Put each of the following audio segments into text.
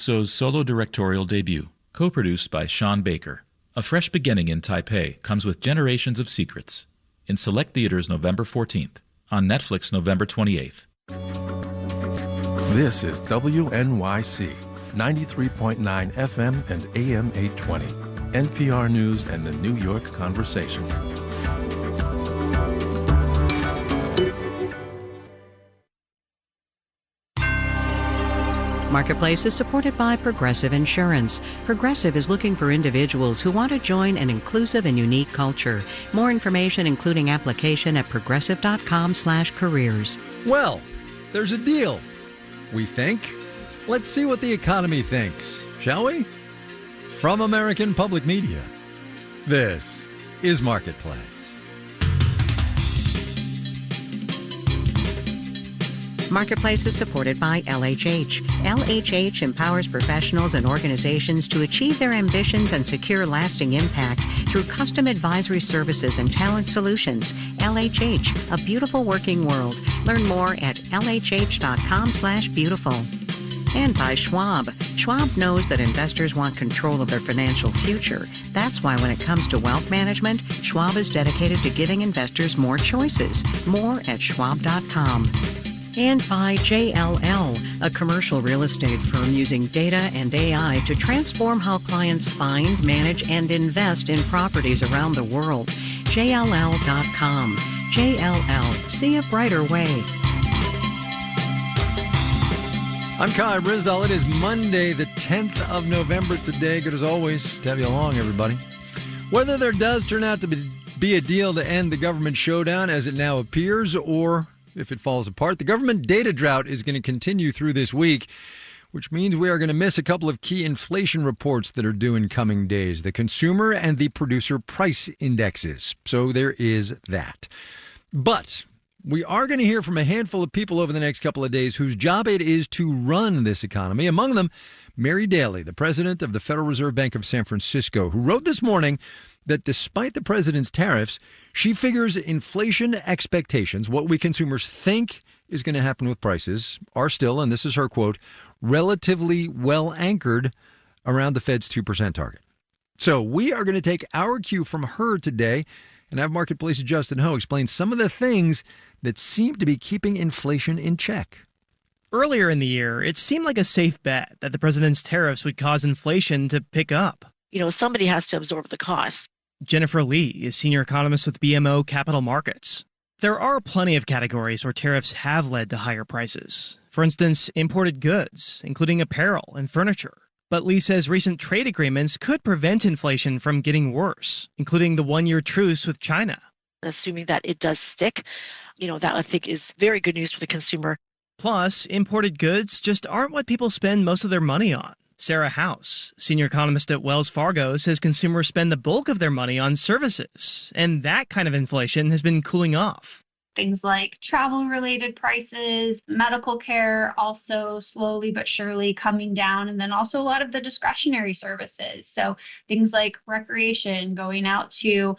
So's solo directorial debut, co-produced by Sean Baker. A Fresh Beginning in Taipei comes with generations of secrets. In select theaters November 14th. On Netflix November 28th. This is WNYC, 93.9 FM and AM 820. NPR News and the New York Conversation. Marketplace is supported by Progressive Insurance. Progressive is looking for individuals who want to join an inclusive and unique culture. More information, including application, at progressive.com/careers. Well, there's a deal, we think. Let's see what the economy thinks, shall we? From American Public Media, this is Marketplace. Marketplace is supported by LHH. LHH empowers professionals and organizations to achieve their ambitions and secure lasting impact through custom advisory services and talent solutions. LHH, a beautiful working world. Learn more at lhh.com/beautiful. And by Schwab. Schwab knows that investors want control of their financial future. That's why when it comes to wealth management, Schwab is dedicated to giving investors more choices. More at schwab.com. And by JLL, a commercial real estate firm using data and AI to transform how clients find, manage, and invest in properties around the world. JLL.com. JLL. See a brighter way. I'm Kai Brisdall. It is Monday, the 10th of November today. Good as always to have you along, everybody. Whether there does turn out to be a deal to end the government showdown as it now appears, or if it falls apart, the government data drought is going to continue through this week, which means we are going to miss a couple of key inflation reports that are due in coming days, the consumer and the producer price indexes. So there is that. But we are going to hear from a handful of people over the next couple of days whose job it is to run this economy. Among them, Mary Daly, the president of the Federal Reserve Bank of San Francisco, who wrote this morning that despite the president's tariffs, she figures inflation expectations, what we consumers think is going to happen with prices, are still, and this is her quote, relatively well anchored around the Fed's 2% target. So we are going to take our cue from her today and have Marketplace's Justin Ho explain some of the things that seem to be keeping inflation in check. Earlier in the year, it seemed like a safe bet that the president's tariffs would cause inflation to pick up. Somebody has to absorb the costs. Jennifer Lee is senior economist with BMO Capital Markets. There are plenty of categories where tariffs have led to higher prices. For instance, imported goods, including apparel and furniture. But Lee says recent trade agreements could prevent inflation from getting worse, including the one-year truce with China. Assuming that it does stick, that I think is very good news for the consumer. Plus, imported goods just aren't what people spend most of their money on. Sarah House, senior economist at Wells Fargo, says consumers spend the bulk of their money on services, and that kind of inflation has been cooling off. Things like travel-related prices, medical care also slowly but surely coming down, and then also a lot of the discretionary services. So things like recreation, going out to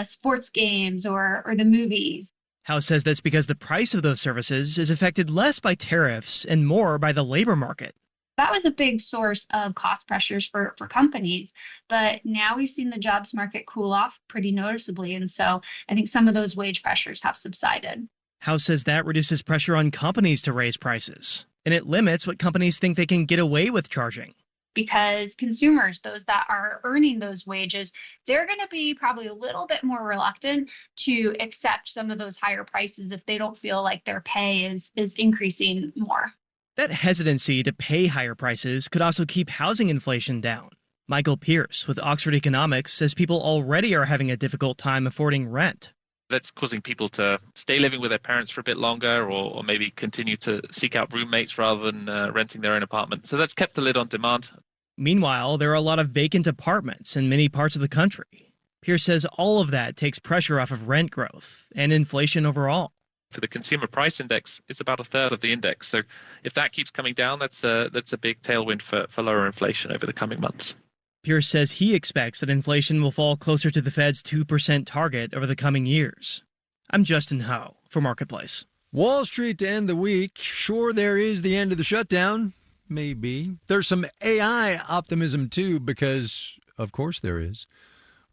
sports games or the movies. House says that's because the price of those services is affected less by tariffs and more by the labor market. That was a big source of cost pressures for companies. But now we've seen the jobs market cool off pretty noticeably. And so I think some of those wage pressures have subsided. House says that reduces pressure on companies to raise prices. And it limits what companies think they can get away with charging. Because consumers, those that are earning those wages, they're going to be probably a little bit more reluctant to accept some of those higher prices if they don't feel like their pay is increasing more. That hesitancy to pay higher prices could also keep housing inflation down. Michael Pierce with Oxford Economics says people already are having a difficult time affording rent. That's causing people to stay living with their parents for a bit longer or maybe continue to seek out roommates rather than renting their own apartment. So that's kept a lid on demand. Meanwhile, there are a lot of vacant apartments in many parts of the country. Pierce says all of that takes pressure off of rent growth and inflation overall. For the consumer price index, it's about a third of the index. So if that keeps coming down, that's a big tailwind for lower inflation over the coming months. Pierce says he expects that inflation will fall closer to the Fed's 2% target over the coming years. I'm Justin Ho for Marketplace. Wall Street to end the week. Sure, there is the end of the shutdown. Maybe. There's some AI optimism, too, because, of course, there is.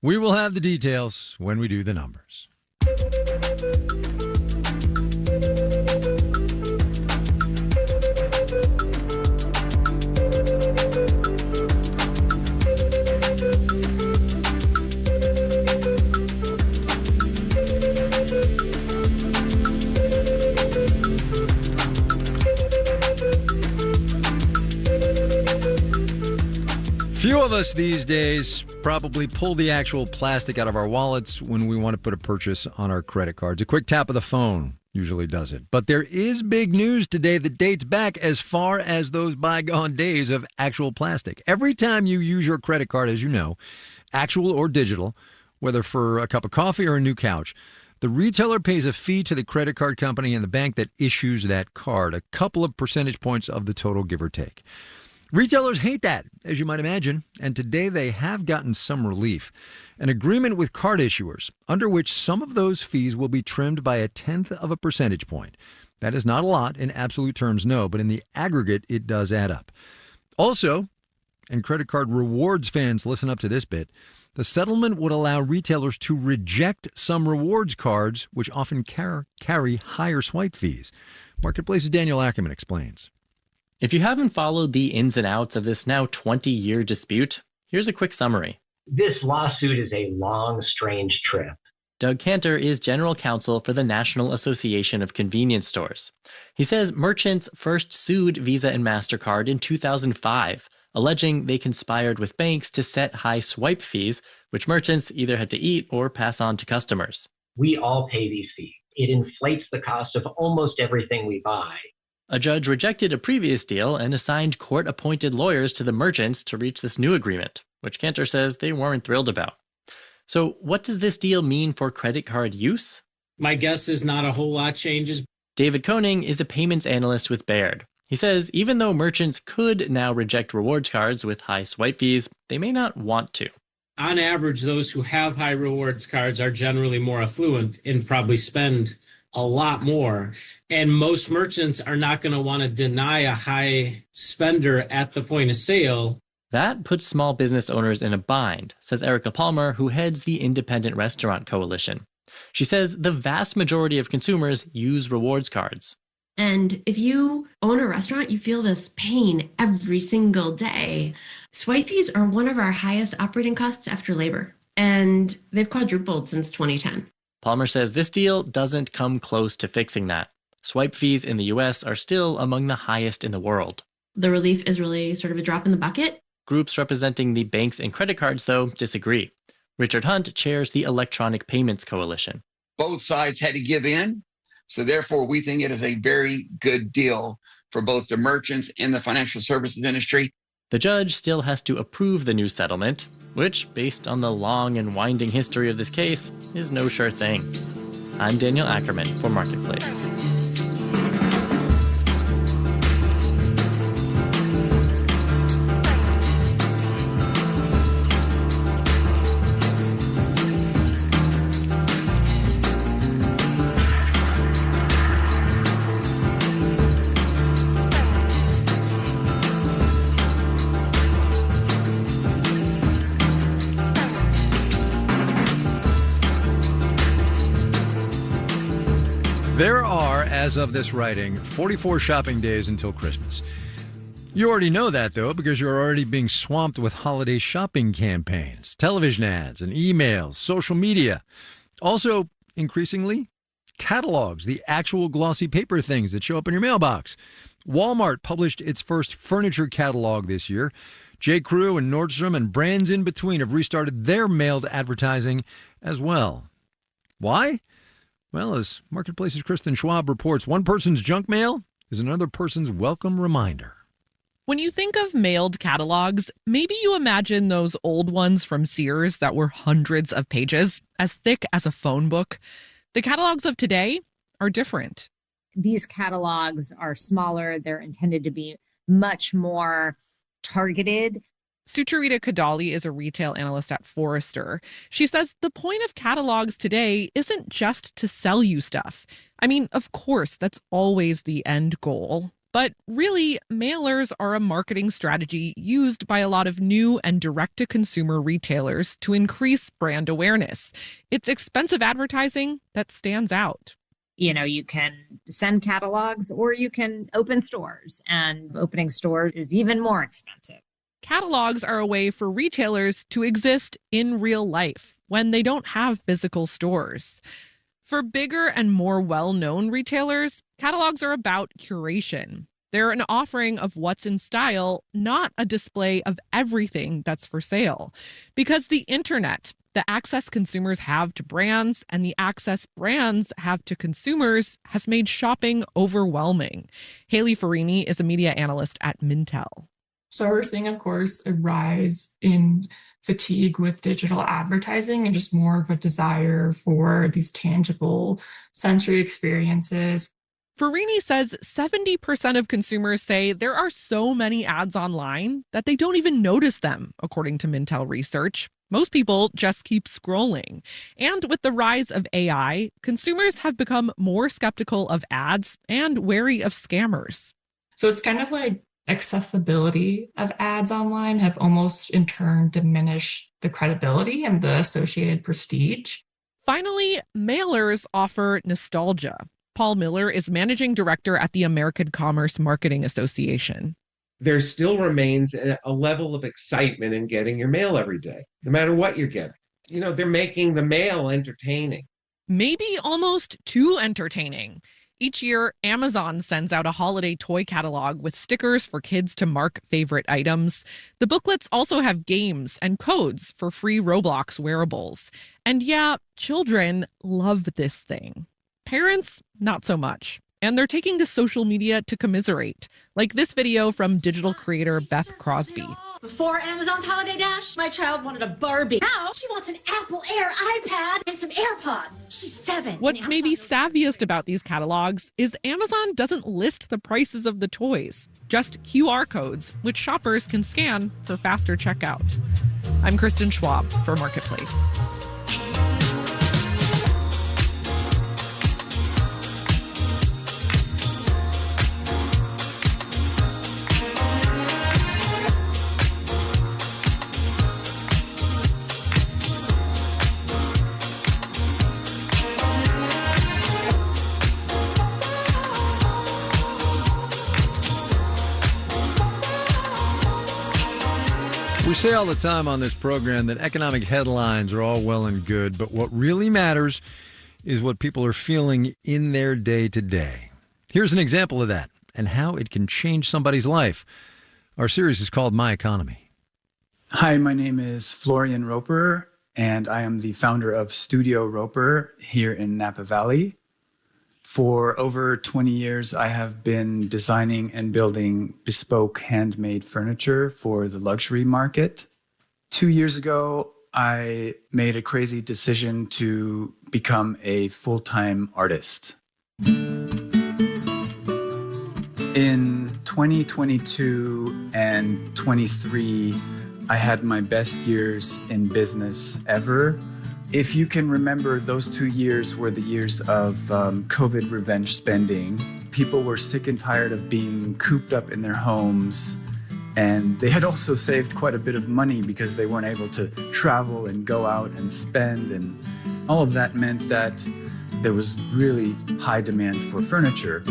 We will have the details when we do the numbers. Few of us these days probably pull the actual plastic out of our wallets when we want to put a purchase on our credit cards. A quick tap of the phone usually does it. But there is big news today that dates back as far as those bygone days of actual plastic. Every time you use your credit card, as you know, actual or digital, whether for a cup of coffee or a new couch, the retailer pays a fee to the credit card company and the bank that issues that card, a couple of percentage points of the total, give or take. Retailers hate that, as you might imagine, and today they have gotten some relief. An agreement with card issuers, under which some of those fees will be trimmed by 1/10 of a percentage point. That is not a lot in absolute terms, no, but in the aggregate, it does add up. Also, and credit card rewards fans, listen up to this bit, the settlement would allow retailers to reject some rewards cards, which often carry higher swipe fees. Marketplace's Daniel Ackerman explains. If you haven't followed the ins and outs of this now 20-year dispute, here's a quick summary. This lawsuit is a long, strange trip. Doug Cantor is general counsel for the National Association of Convenience Stores. He says merchants first sued Visa and MasterCard in 2005, alleging they conspired with banks to set high swipe fees, which merchants either had to eat or pass on to customers. We all pay these fees. It inflates the cost of almost everything we buy. A judge rejected a previous deal and assigned court-appointed lawyers to the merchants to reach this new agreement, which Cantor says they weren't thrilled about. So what does this deal mean for credit card use? My guess is not a whole lot changes. David Koning is a payments analyst with Baird. He says even though merchants could now reject rewards cards with high swipe fees, they may not want to. On average, those who have high rewards cards are generally more affluent and probably spend a lot more. And most merchants are not going to want to deny a high spender at the point of sale. That puts small business owners in a bind, says Erica Palmer, who heads the Independent Restaurant Coalition. She says the vast majority of consumers use rewards cards. And if you own a restaurant, you feel this pain every single day. Swipe fees are one of our highest operating costs after labor, and they've quadrupled since 2010. Palmer says this deal doesn't come close to fixing that. Swipe fees in the U.S. are still among the highest in the world. The relief is really sort of a drop in the bucket. Groups representing the banks and credit cards, though, disagree. Richard Hunt chairs the Electronic Payments Coalition. Both sides had to give in, so therefore we think it is a very good deal for both the merchants and the financial services industry. The judge still has to approve the new settlement, which, based on the long and winding history of this case, is no sure thing. I'm Daniel Ackerman for Marketplace. There are, as of this writing, 44 shopping days until Christmas. You already know that, though, because you're already being swamped with holiday shopping campaigns, television ads, and emails, social media. Also, increasingly, catalogs, the actual glossy paper things that show up in your mailbox. Walmart published its first furniture catalog this year. J.Crew and Nordstrom and brands in between have restarted their mailed advertising as well. Why? Well, as Marketplace's Kristen Schwab reports, one person's junk mail is another person's welcome reminder. When you think of mailed catalogs, maybe you imagine those old ones from Sears that were hundreds of pages, as thick as a phone book. The catalogs of today are different. These catalogs are smaller. They're intended to be much more targeted. Sucharita Kadali is a retail analyst at Forrester. She says the point of catalogs today isn't just to sell you stuff. I mean, of course, that's always the end goal. But really, mailers are a marketing strategy used by a lot of new and direct-to-consumer retailers to increase brand awareness. It's expensive advertising that stands out. You know, you can send catalogs or you can open stores, and opening stores is even more expensive. Catalogs are a way for retailers to exist in real life when they don't have physical stores. For bigger and more well-known retailers, catalogs are about curation. They're an offering of what's in style, not a display of everything that's for sale. Because the internet, the access consumers have to brands and the access brands have to consumers, has made shopping overwhelming. Haley Farini is a media analyst at Mintel. So we're seeing, of course, a rise in fatigue with digital advertising and just more of a desire for these tangible sensory experiences. Farini says 70% of consumers say there are so many ads online that they don't even notice them, according to Mintel research. Most people just keep scrolling. And with the rise of AI, consumers have become more skeptical of ads and wary of scammers. So it's kind of like accessibility of ads online have almost in turn diminished the credibility and the associated prestige. Finally, mailers offer nostalgia. Paul Miller is managing director at the American Commerce Marketing Association. There still remains a level of excitement in getting your mail every day, no matter what you're getting. You know, they're making the mail entertaining. Maybe almost too entertaining. Each year, Amazon sends out a holiday toy catalog with stickers for kids to mark favorite items. The booklets also have games and codes for free Roblox wearables. And yeah, children love this thing. Parents, not so much. And they're taking to social media to commiserate, like this video from digital creator Beth Crosby. Before Amazon's Holiday Dash, my child wanted a Barbie. Now she wants an Apple Air iPad and some AirPods. She's 7. What's maybe savviest about these catalogs is Amazon doesn't list the prices of the toys, just QR codes, which shoppers can scan for faster checkout. I'm Kristen Schwab for Marketplace. We say all the time on this program that economic headlines are all well and good, but what really matters is what people are feeling in their day-to-day. Here's an example of that and how it can change somebody's life. Our series is called My Economy. Hi, my name is Florian Roper, and I am the founder of Studio Roper here in Napa Valley. For over 20 years, I have been designing and building bespoke handmade furniture for the luxury market. 2 years ago, I made a crazy decision to become a full-time artist. In 2022 and 23, I had my best years in business ever. If you can remember, those 2 years were the years of COVID revenge spending. People were sick and tired of being cooped up in their homes. And they had also saved quite a bit of money because they weren't able to travel and go out and spend. And all of that meant that there was really high demand for furniture.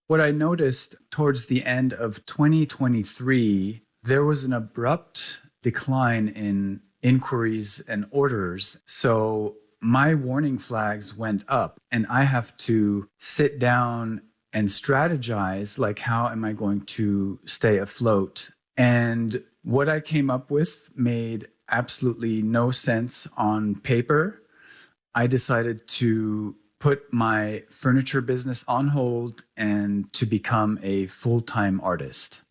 What I noticed towards the end of 2023, there was an abrupt decline in inquiries and orders. So my warning flags went up, and I have to sit down and strategize, like, how am I going to stay afloat? And what I came up with made absolutely no sense on paper. I decided to put my furniture business on hold and to become a full-time artist.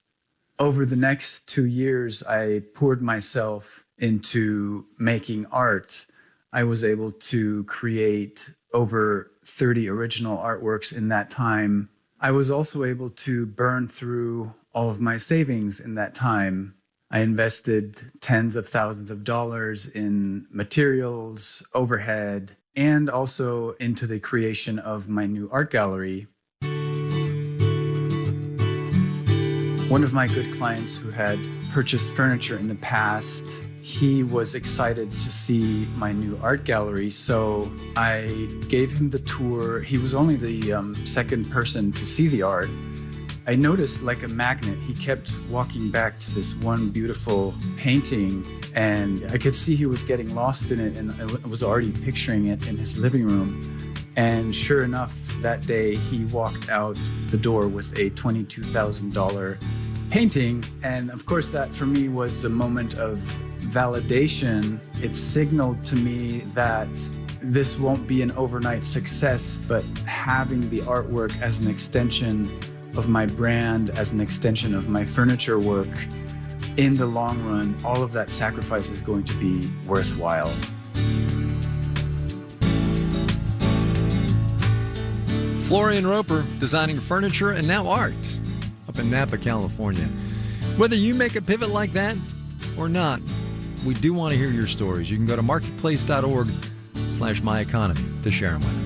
Over the next 2 years, I poured myself into making art. I was able to create over 30 original artworks in that time. I was also able to burn through all of my savings in that time. I invested tens of thousands of dollars in materials, overhead, and also into the creation of my new art gallery. One of my good clients who had purchased furniture in the past, he was excited to see my new art gallery, so I gave him the tour. He was only the second person to see the art. I noticed, like a magnet, he kept walking back to this one beautiful painting, and I could see he was getting lost in it, and I was already picturing it in his living room. And sure enough, that day he walked out the door with a $22,000 painting. And of course, that for me was the moment of validation. It signaled to me that this won't be an overnight success, but having the artwork as an extension of my brand, as an extension of my furniture work, in the long run, all of that sacrifice is going to be worthwhile. Florian Roper, designing furniture and now art up in Napa, California. Whether you make a pivot like that or not, we do want to hear your stories. You can go to marketplace.org/myeconomy to share them with us.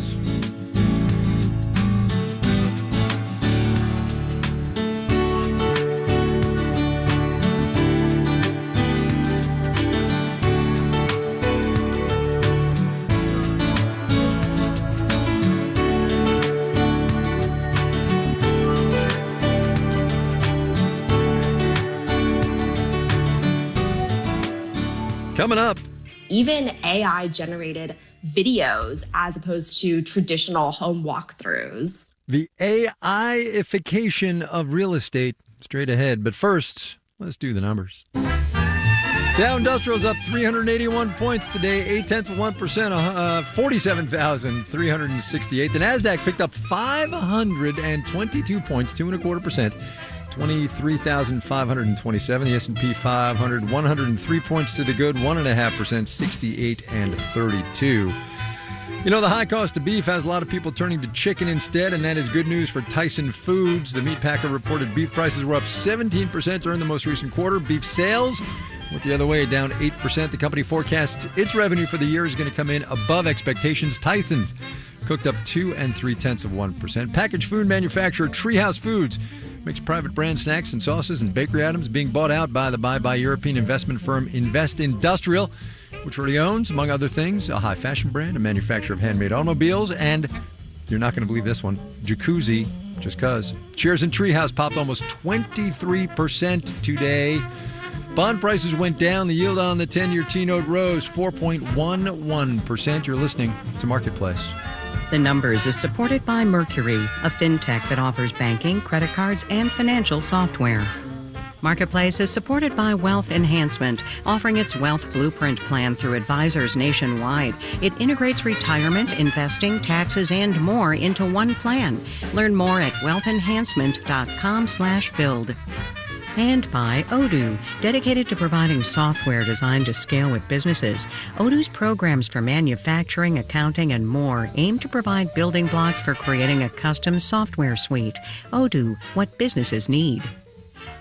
Coming up. Even AI-generated videos as opposed to traditional home walkthroughs. The AI-ification of real estate straight ahead. But first, let's do the numbers. Dow Industrial's up 381 points today, 0.8%, 47,368. The NASDAQ picked up 522 points, 2.25%. 23,527. The S&P 500, 103 points to the good, 1.5%, 68 and 32. You know, the high cost of beef has a lot of people turning to chicken instead, and that is good news for Tyson Foods. The meat packer reported beef prices were up 17% during the most recent quarter. Beef sales went the other way, down 8%. The company forecasts its revenue for the year is going to come in above expectations. Tyson's cooked up 2.3%. Packaged food manufacturer Treehouse Foods makes private brand snacks and sauces and bakery items, being bought out by the buy European investment firm Invest Industrial, which already owns, among other things, a high fashion brand, a manufacturer of handmade automobiles, and, you're not going to believe this one, Jacuzzi, just cuz. Shares in Treehouse popped almost 23% today. Bond prices went down. The yield on the 10-year T-note rose 4.11%. You're listening to Marketplace. The Numbers is supported by Mercury, a fintech that offers banking, credit cards, and financial software. Marketplace is supported by Wealth Enhancement, offering its Wealth Blueprint plan through advisors nationwide. It integrates retirement, investing, taxes, and more into one plan. Learn more at wealthenhancement.com/build. And by Odoo, dedicated to providing software designed to scale with businesses. Odoo's programs for manufacturing, accounting, and more aim to provide building blocks for creating a custom software suite. Odoo, what businesses need.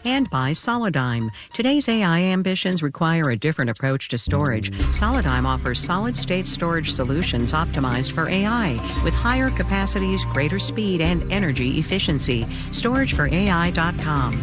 And by Solidigm. Today's AI ambitions require a different approach to storage. Solidigm offers solid-state storage solutions optimized for AI, with higher capacities, greater speed, and energy efficiency. StorageForAI.com.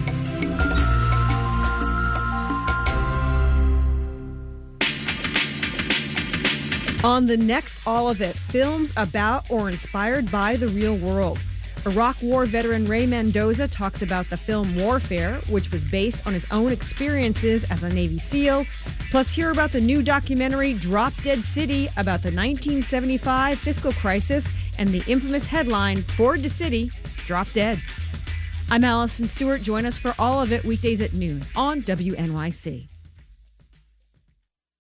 On the next All of It, films about or inspired by the real world. Iraq War veteran Ray Mendoza talks about the film Warfare, which was based on his own experiences as a Navy SEAL. Plus, hear about the new documentary Drop Dead City about the 1975 fiscal crisis and the infamous headline, Board to City, Drop Dead. I'm Allison Stewart. Join us for All of It weekdays at noon on WNYC.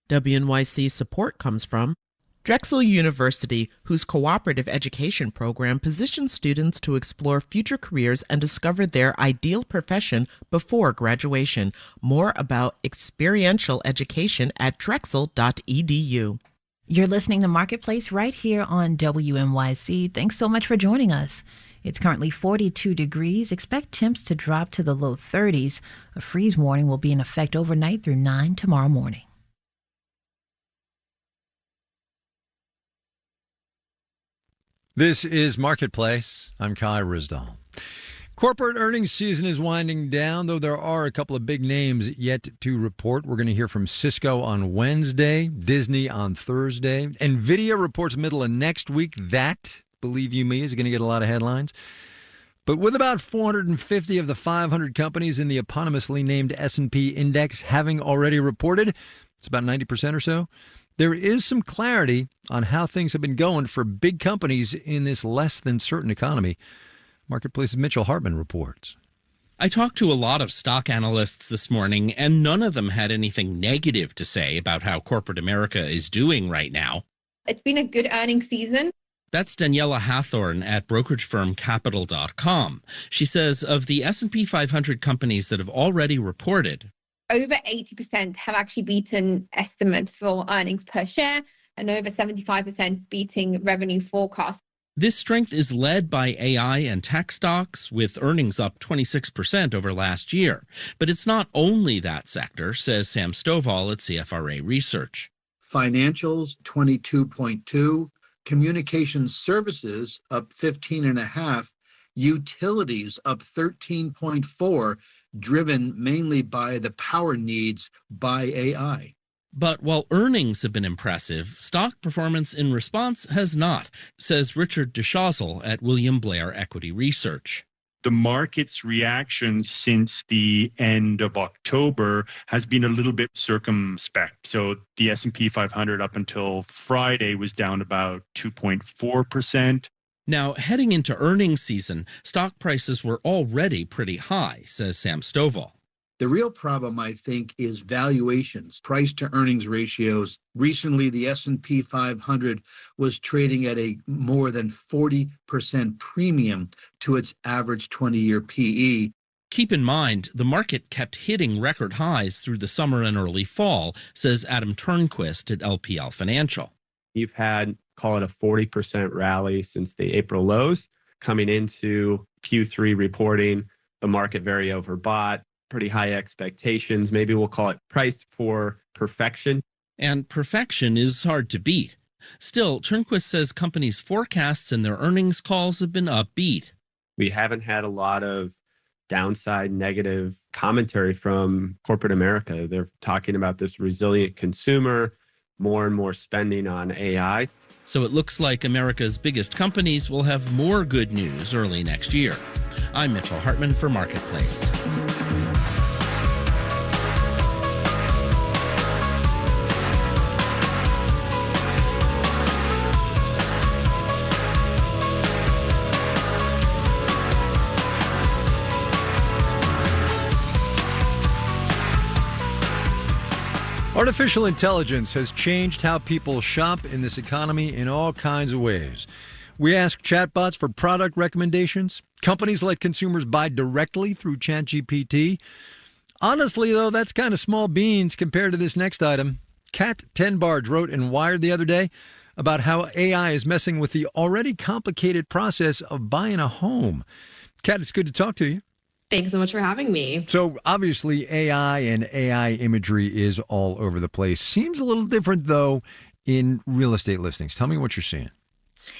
WNYC support comes from Drexel University, whose cooperative education program positions students to explore future careers and discover their ideal profession before graduation. More about experiential education at drexel.edu. You're listening to Marketplace right here on WNYC. Thanks so much for joining us. It's currently 42 degrees. Expect temps to drop to the low 30s. A freeze warning will be in effect overnight through 9 tomorrow morning. This is Marketplace. I'm Kai Ryssdal. Corporate earnings season is winding down, though there are a couple of big names yet to report. We're going to hear from Cisco on Wednesday, Disney on Thursday. NVIDIA reports middle of next week. That, believe you me, is going to get a lot of headlines. But with about 450 of the 500 companies in the eponymously named S&P index having already reported, it's about 90% or so, there is some clarity on how things have been going for big companies in this less than certain economy. Marketplace's Mitchell Hartman reports. I talked to a lot of stock analysts this morning, and none of them had anything negative to say about how corporate America is doing right now. It's been a good earnings season. That's Daniela Hathorn at brokerage firm Capital.com. She says of the S&P 500 companies that have already reported, over 80% have actually beaten estimates for earnings per share and over 75% beating revenue forecasts. this strength is led by AI and tech stocks, with earnings up 26% over last year. But it's not only that sector, says Sam Stovall at CFRA Research. Financials, 22.2. Communications services, up 15.5. Utilities, up 13.4, driven mainly by the power needs by AI. But while earnings have been impressive, stock performance in response has not, says Richard DeShazel at William Blair Equity Research. The market's reaction since the end of October has been a little bit circumspect. So the S&P 500 up until Friday was down about 2.4%. Now, heading into earnings season, stock prices were already pretty high, says Sam Stovall. The real problem, I think, is valuations, price-to-earnings ratios. Recently, the S&P 500 was trading at a more than 40% premium to its average 20-year PE. Keep in mind, the market kept hitting record highs through the summer and early fall, says Adam Turnquist at LPL Financial. You've had, call it a 40% rally since the April lows. Coming into Q3 reporting, the market very overbought. Pretty high expectations. Maybe we'll call it priced for perfection. And perfection is hard to beat. Still, Turnquist says companies' forecasts and their earnings calls have been upbeat. We haven't had a lot of downside negative commentary from corporate America. They're talking about this resilient consumer, more and more spending on AI. So it looks like America's biggest companies will have more good news early next year. I'm Mitchell Hartman for Marketplace. Artificial intelligence has changed how people shop in this economy in all kinds of ways. We ask chatbots for product recommendations. Companies let consumers buy directly through ChatGPT. Honestly, though, that's kind of small beans compared to this next item. Kat Tenbarge wrote in Wired the other day about how AI is messing with the already complicated process of buying a home. Kat, it's good to talk to you. Thanks so much for having me. So obviously AI and AI imagery is all over the place. Seems a little different, though, in real estate listings. Tell me what you're seeing.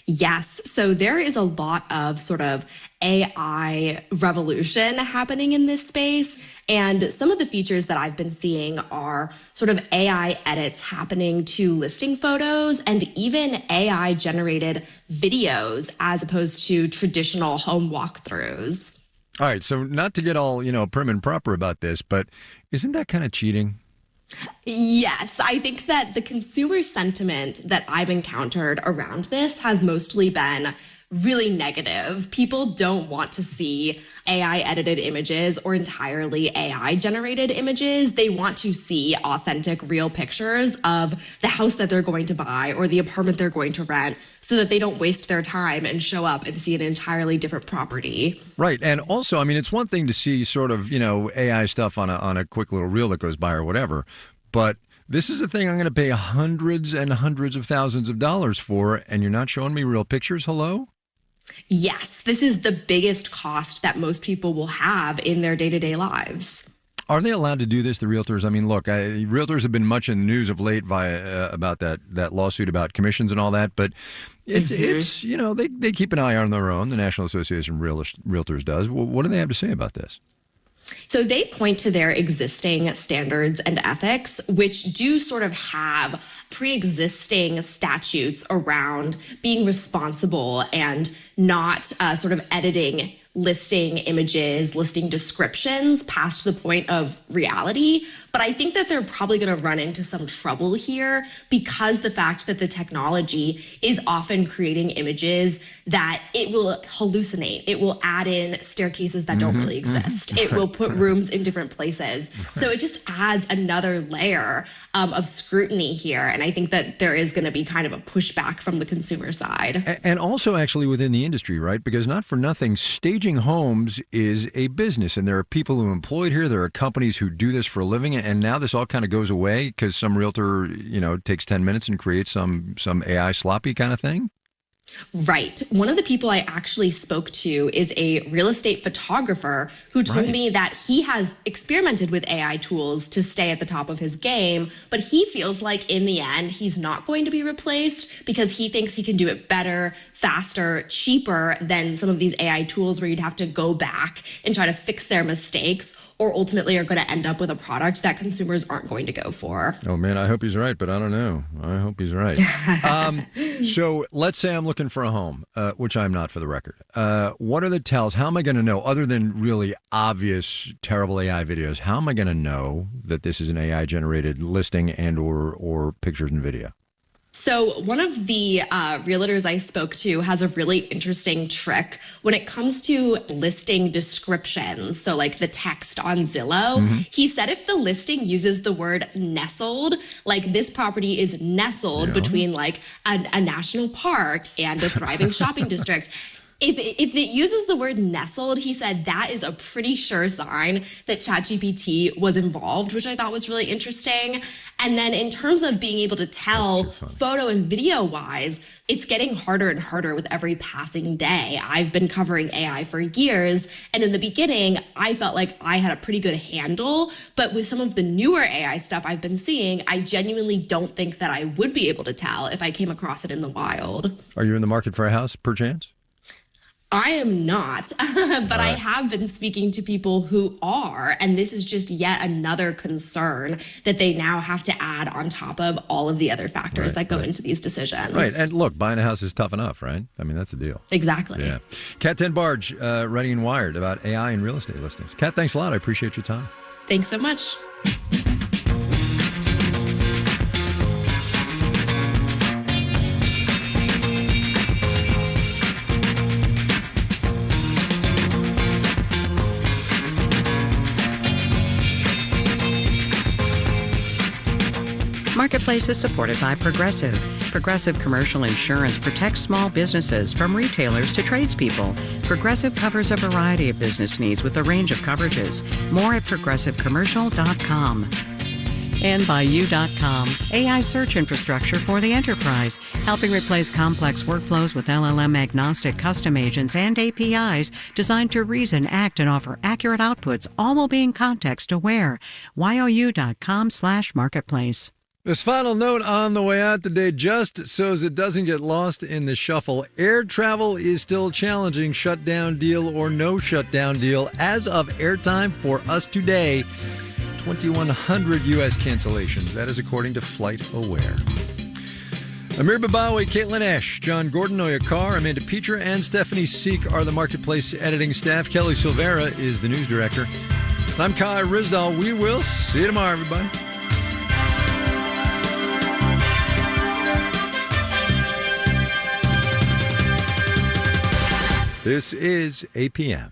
Yes. So there is a lot of sort of AI revolution happening in this space. And some of the features that I've been seeing are sort of AI edits happening to listing photos and even AI generated videos as opposed to traditional home walkthroughs. All right, so not to get all, prim and proper about this, but isn't that kind of cheating? Yes, I think that the consumer sentiment that I've encountered around this has mostly been really negative. People don't want to see AI edited images or entirely AI generated images. They want to see authentic, real pictures of the house that they're going to buy or the apartment they're going to rent so that they don't waste their time and show up and see an entirely different property. Right. And also, it's one thing to see sort of, AI stuff on a quick little reel that goes by or whatever, but this is a thing I'm going to pay hundreds and hundreds of thousands of dollars for, and you're not showing me real pictures? Hello? Yes, this is the biggest cost that most people will have in their day-to-day lives. Are they allowed to do this, the realtors? Look, realtors have been much in the news of late about that lawsuit about commissions and all that. But It's they keep an eye on their own. The National Association of Realtors does. Well, what do they have to say about this? So they point to their existing standards and ethics, which do sort of have pre-existing statutes around being responsible and not sort of editing listing images, listing descriptions past the point of reality. But I think that they're probably going to run into some trouble here because the fact that the technology is often creating images that it will hallucinate. It will add in staircases that don't really exist. It will put rooms in different places. So it just adds another layer of scrutiny here. And I think that there is going to be kind of a pushback from the consumer side. And also actually within the industry, right? Because not for nothing, staging homes is a business. And there are people who are employed here. There are companies who do this for a living. And now this all kind of goes away because some realtor, takes 10 minutes and creates some AI sloppy kind of thing. Right. One of the people I actually spoke to is a real estate photographer who told me that he has experimented with AI tools to stay at the top of his game, but he feels like in the end, he's not going to be replaced because he thinks he can do it better, faster, cheaper than some of these AI tools where you'd have to go back and try to fix their mistakes, or ultimately are going to end up with a product that consumers aren't going to go for. Oh, man, I hope he's right, but I don't know. I hope he's right. So let's say I'm looking for a home, which I'm not for the record. What are the tells? How am I going to know, other than really obvious, terrible AI videos, how am I going to know that this is an AI-generated listing and or pictures and video? So one of the realtors I spoke to has a really interesting trick when it comes to listing descriptions. So like the text on Zillow, he said if the listing uses the word nestled, like this property is nestled between like a national park and a thriving shopping district. If it uses the word nestled, he said that is a pretty sure sign that ChatGPT was involved, which I thought was really interesting. And then in terms of being able to tell photo and video wise, it's getting harder and harder with every passing day. I've been covering AI for years. And in the beginning, I felt like I had a pretty good handle. But with some of the newer AI stuff I've been seeing, I genuinely don't think that I would be able to tell if I came across it in the wild. Are you in the market for a house, perchance? I am not, but I have been speaking to people who are, and this is just yet another concern that they now have to add on top of all of the other factors that go into these decisions. Right, and look, buying a house is tough enough, right? I mean, that's the deal. Exactly. Yeah. Kat Tenbarge, writing in Wired about AI and real estate listings. Kat, thanks a lot. I appreciate your time. Thanks so much. Marketplace is supported by Progressive. Progressive Commercial Insurance protects small businesses from retailers to tradespeople. Progressive covers a variety of business needs with a range of coverages. More at progressivecommercial.com. And by You.com, AI search infrastructure for the enterprise, helping replace complex workflows with LLM-agnostic custom agents and APIs designed to reason, act, and offer accurate outputs, all while being context-aware. YOU.com/marketplace. This final note on the way out today, just so as it doesn't get lost in the shuffle, air travel is still challenging, shutdown deal or no shutdown deal. As of airtime for us today, 2,100 U.S. cancellations. That is according to FlightAware. Amir Babawi, Caitlin Ash, John Gordon, Noya Carr, Amanda Petra, and Stephanie Seek are the Marketplace editing staff. Kelly Silvera is the news director. I'm Kai Ryssdal. We will see you tomorrow, everybody. This is APM.